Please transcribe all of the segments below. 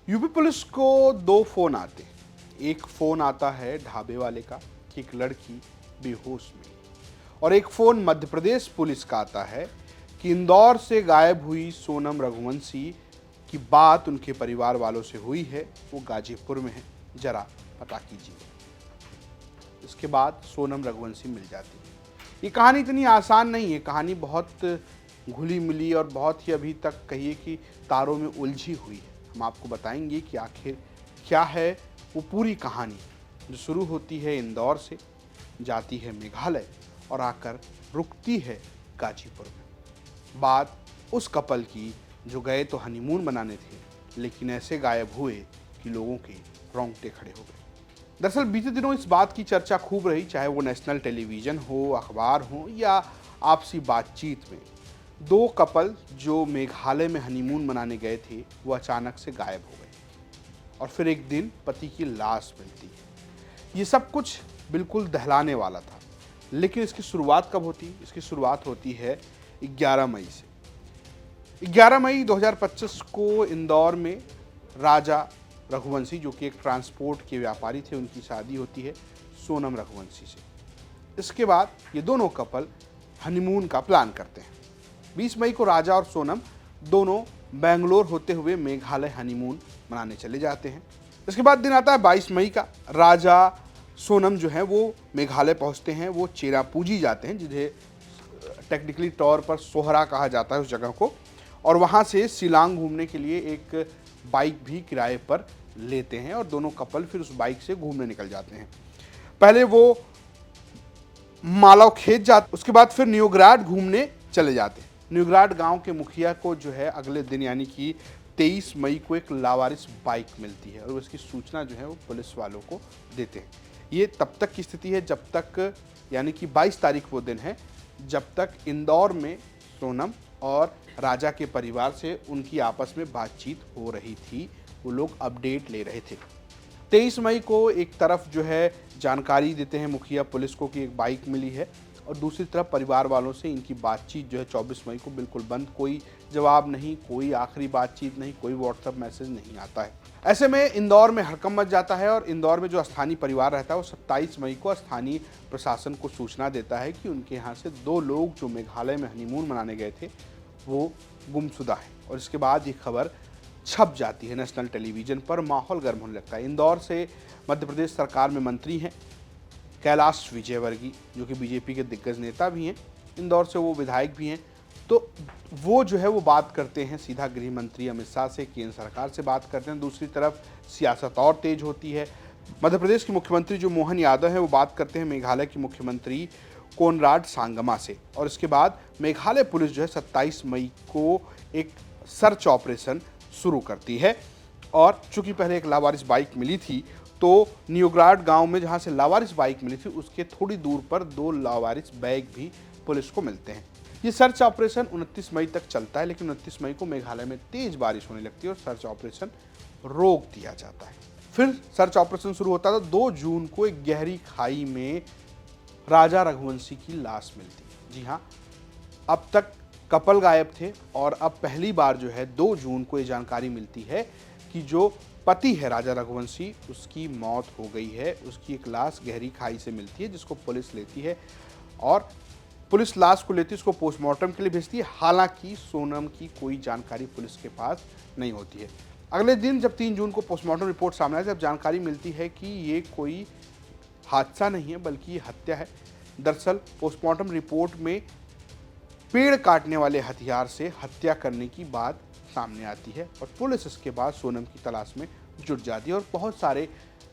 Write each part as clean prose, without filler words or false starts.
UP police को दो phone आते हैं। एक फोन आता है ढाबे वाले का कि एक लड़की बेहोश में, और एक फोन मध्य प्रदेश पुलिस का आता है कि इंदौर से गायब हुई सोनम रघुवंशी की बात उनके परिवार वालों से हुई है, वो गाजीपुर में है, जरा पता कीजिए। इसके बाद सोनम रघुवंशी मिल जाती है। ये कहानी इतनी आसान नहीं है, कहानी बहुत घुली मिली और बहुत ही अभी तक कहिए कि तारों में उलझी हुई है। हम आपको बताएंगे कि आखिर क्या है वो पूरी कहानी, जो शुरू होती है इंदौर से, जाती है मेघालय और आकर रुकती है गाजीपुर में। बात उस कपल की जो गए तो हनीमून मनाने थे, लेकिन ऐसे गायब हुए कि लोगों के रोंगटे खड़े हो गए। दरअसल बीते दिनों इस बात की चर्चा खूब रही, चाहे वो नेशनल टेलीविजन हो, अखबार हो या आपसी बातचीत में। दो कपल जो मेघालय में हनीमून मनाने गए थे, वो अचानक से गायब हो गए और फिर एक दिन पति की लाश मिलती है। ये सब कुछ बिल्कुल दहलाने वाला था, लेकिन इसकी शुरुआत कब होती है? इसकी शुरुआत होती है 11 मई से। 11 मई 2025 को इंदौर में राजा रघुवंशी, जो कि एक ट्रांसपोर्ट के व्यापारी थे, उनकी शादी होती है सोनम रघुवंशी से। इसके बाद ये दोनों कपल हनीमून का प्लान करते हैं। 20 मई को राजा और सोनम दोनों बेंगलोर होते हुए मेघालय हनीमून मनाने चले जाते हैं। इसके बाद दिन आता है 22 मई का। राजा सोनम जो है वो मेघालय पहुंचते हैं, वो चेरापूंजी जाते हैं, जिन्हें टेक्निकली तौर पर सोहरा कहा जाता है उस जगह को, और वहाँ से शिलांग घूमने के लिए एक बाइक भी किराए पर लेते हैं और दोनों कपल फिर उस बाइक से घूमने निकल जाते हैं। पहले वो मालव खेत जाते, उसके बाद फिर न्यूग्राड घूमने चले जाते हैं। न्यूग्राड गांव के मुखिया को जो है अगले दिन यानी कि 23 मई को एक लावारिस बाइक मिलती है और उसकी सूचना जो है वो पुलिस वालों को देते हैं। ये तब तक की स्थिति है जब तक, यानी कि 22 तारीख वो दिन है जब तक इंदौर में सोनम और राजा के परिवार से उनकी आपस में बातचीत हो रही थी, वो लोग अपडेट ले रहे थे। 23 मई को एक तरफ जो है जानकारी देते हैं मुखिया पुलिस को कि एक बाइक मिली है, और दूसरी तरफ परिवार वालों से इनकी बातचीत जो है 24 मई को बिल्कुल बंद। कोई जवाब नहीं, कोई आखिरी बातचीत नहीं, कोई व्हाट्सएप मैसेज नहीं आता है। ऐसे में इंदौर में हड़कंप मच जाता है और इंदौर में जो स्थानीय परिवार रहता है वो 27 मई को स्थानीय प्रशासन को सूचना देता है कि उनके यहाँ से दो लोग जो मेघालय में हनीमून मनाने गए थे वो गुमशुदा है। और इसके बाद ये खबर छप जाती है नेशनल टेलीविजन पर, माहौल गर्म होने लगता है। इंदौर से मध्य प्रदेश सरकार में मंत्री हैं कैलाश विजयवर्गीय, जो कि बीजेपी के दिग्गज नेता भी हैं, इंदौर से वो विधायक भी हैं। तो वो जो है वो बात करते हैं सीधा गृह मंत्री अमित शाह से, केंद्र सरकार से बात करते हैं। दूसरी तरफ सियासत और तेज होती है। मध्य प्रदेश के मुख्यमंत्री जो मोहन यादव हैं वो बात करते हैं मेघालय के मुख्यमंत्री कोनराड सांगमा से, और इसके बाद मेघालय पुलिस जो है 27 मई को एक सर्च ऑपरेशन शुरू करती है। और चूंकि पहले एक लावारिस बाइक मिली थी, तो न्यूग्राड गांव में जहां से लावारिस बाइक मिली थी उसके थोड़ी दूर पर दो लावारिस बैग भी पुलिस को मिलते हैं। ये सर्च ऑपरेशन 29 मई तक चलता है, लेकिन 29 मई को मेघालय में तेज बारिश होने लगती है और सर्च ऑपरेशन रोक दिया जाता है। फिर सर्च ऑपरेशन शुरू होता था। 2 जून को एक गहरी खाई में राजा रघुवंशी की लाश मिलती है। जी हाँ, अब तक कपल गायब थे और अब पहली बार जो है 2 जून को ये जानकारी मिलती है कि जो पति है राजा रघुवंशी, उसकी मौत हो गई है। उसकी एक लाश गहरी खाई से मिलती है जिसको पुलिस लेती है और पुलिस लाश को लेती है, उसको पोस्टमार्टम के लिए भेजती है। हालांकि सोनम की कोई जानकारी पुलिस के पास नहीं होती है। अगले दिन जब 3 जून को पोस्टमार्टम रिपोर्ट सामने आई, जब जानकारी मिलती है कि ये कोई हादसा नहीं है बल्कि ये हत्या है। दरअसल पोस्टमार्टम रिपोर्ट में पेड़ काटने वाले हथियार से हत्या करने की बात सामने आती है और पुलिस इसके बाद सोनम की तलाश में जुट जाती है और बहुत सारे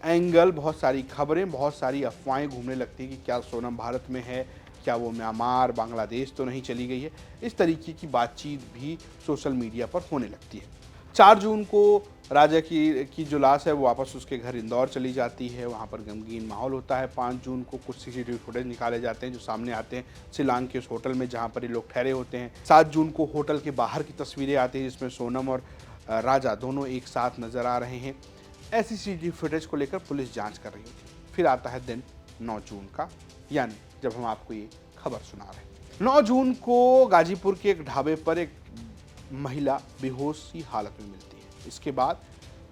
एंगल, बहुत सारी खबरें, बहुत सारी अफवाहें घूमने लगती है कि क्या सोनम भारत में है, क्या वो म्यांमार, बांग्लादेश तो नहीं चली गई है। इस तरीके की बातचीत भी सोशल मीडिया पर होने लगती है। 4 जून को राजा की जो लाश है वो वापस उसके घर इंदौर चली जाती है, वहाँ पर गमगीन माहौल होता है। 5 जून को कुछ सीसीटीवी फुटेज निकाले जाते हैं जो सामने आते हैं शिलांग के उस होटल में जहाँ पर ये लोग ठहरे होते हैं। 7 जून को होटल के बाहर की तस्वीरें आती हैं जिसमें सोनम और राजा दोनों एक साथ नजर आ रहे हैं। ऐसी सीसीटीवी फुटेज को लेकर पुलिस जाँच कर रही होती है। फिर आता है दिन 9 जून का, यानी जब हम आपको ये खबर सुना रहे हैं। 9 जून को गाजीपुर के एक ढाबे पर एक महिला बेहोश सी हालत में मिलती है। इसके बाद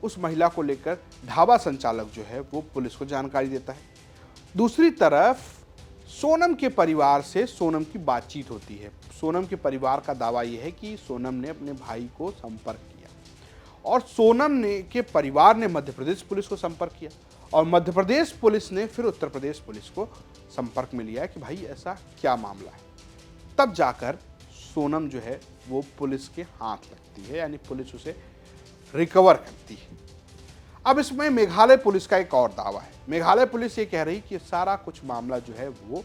उस महिला को लेकर ढाबा संचालक जो है वो पुलिस को जानकारी देता है। दूसरी तरफ सोनम के परिवार से सोनम की बातचीत होती है। सोनम के परिवार का दावा यह है कि सोनम ने अपने भाई को संपर्क किया और सोनम ने के परिवार ने मध्य प्रदेश पुलिस को संपर्क किया और मध्य प्रदेश पुलिस ने फिर उत्तर प्रदेश पुलिस को संपर्क में लिया कि भाई ऐसा क्या मामला है। तब जाकर सोनम जो है वो पुलिस के हाथ लगती है, यानी पुलिस उसे रिकवर करती है। अब इसमें मेघालय पुलिस का एक और दावा है। मेघालय पुलिस ये कह रही कि सारा कुछ मामला जो है वो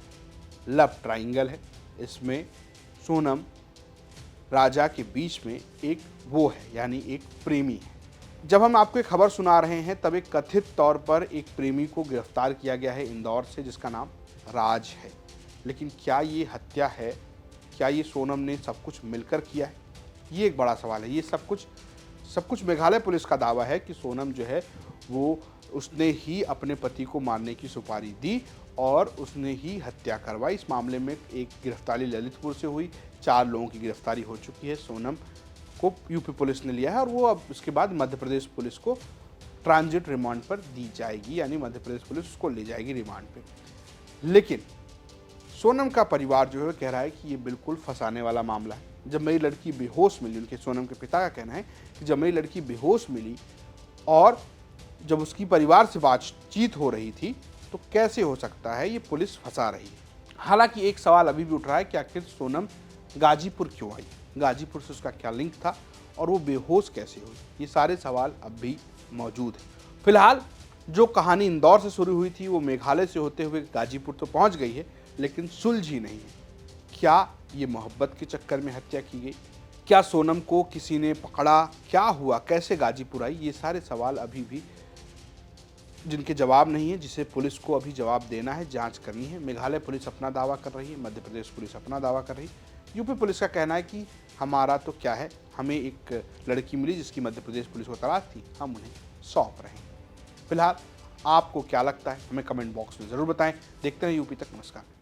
लव ट्रायंगल है। इसमें सोनम राजा के बीच में एक वो है, यानी एक प्रेमी है। जब हम आपको एक खबर सुना रहे हैं तब एक कथित तौर पर एक प्रेमी को गिरफ्तार किया गया है इंदौर से, जिसका नाम राज है। लेकिन क्या ये हत्या है? क्या ये सोनम ने सब कुछ मिलकर किया है? ये एक बड़ा सवाल है। ये सब कुछ मेघालय पुलिस का दावा है कि सोनम जो है वो उसने ही अपने पति को मारने की सुपारी दी और उसने ही हत्या करवाई। इस मामले में एक गिरफ्तारी ललितपुर से हुई, 4 लोगों की गिरफ्तारी हो चुकी है। सोनम को यूपी पुलिस ने लिया है और वो अब उसके बाद मध्य प्रदेश पुलिस को ट्रांजिट रिमांड पर दी जाएगी, यानी मध्य प्रदेश पुलिस उसको ले जाएगी रिमांड पे। लेकिन सोनम का परिवार जो है कह रहा है कि ये बिल्कुल फंसाने वाला मामला है। जब मेरी लड़की बेहोश मिली, उनके सोनम के पिता का कहना है कि जब मेरी लड़की बेहोश मिली और जब उसकी परिवार से बातचीत हो रही थी तो कैसे हो सकता है ये पुलिस फंसा रही है। हालांकि एक सवाल अभी भी उठ रहा है कि आखिर सोनम गाजीपुर क्यों आई, गाजीपुर से उसका क्या लिंक था और वो बेहोश कैसे हुई। ये सारे सवाल अब भी मौजूद हैं। फिलहाल जो कहानी इंदौर से शुरू हुई थी वो मेघालय से होते हुए गाजीपुर तो पहुंच गई है, लेकिन सुलझी नहीं है। क्या ये मोहब्बत के चक्कर में हत्या की गई? क्या सोनम को किसी ने पकड़ा? क्या हुआ? कैसे गाजीपुर आई? ये सारे सवाल अभी भी जिनके जवाब नहीं है, जिसे पुलिस को अभी जवाब देना है, जांच करनी है। मेघालय पुलिस अपना दावा कर रही है, मध्य प्रदेश पुलिस अपना दावा कर रही है। यूपी पुलिस का कहना है कि हमारा तो क्या है, हमें एक लड़की मिली जिसकी मध्य प्रदेश पुलिस को तलाश थी, हम उन्हें सौंप रहे हैं। फिलहाल आपको क्या लगता है हमें कमेंट बॉक्स में ज़रूर बताएं। देखते हैं यूपी तक। नमस्कार।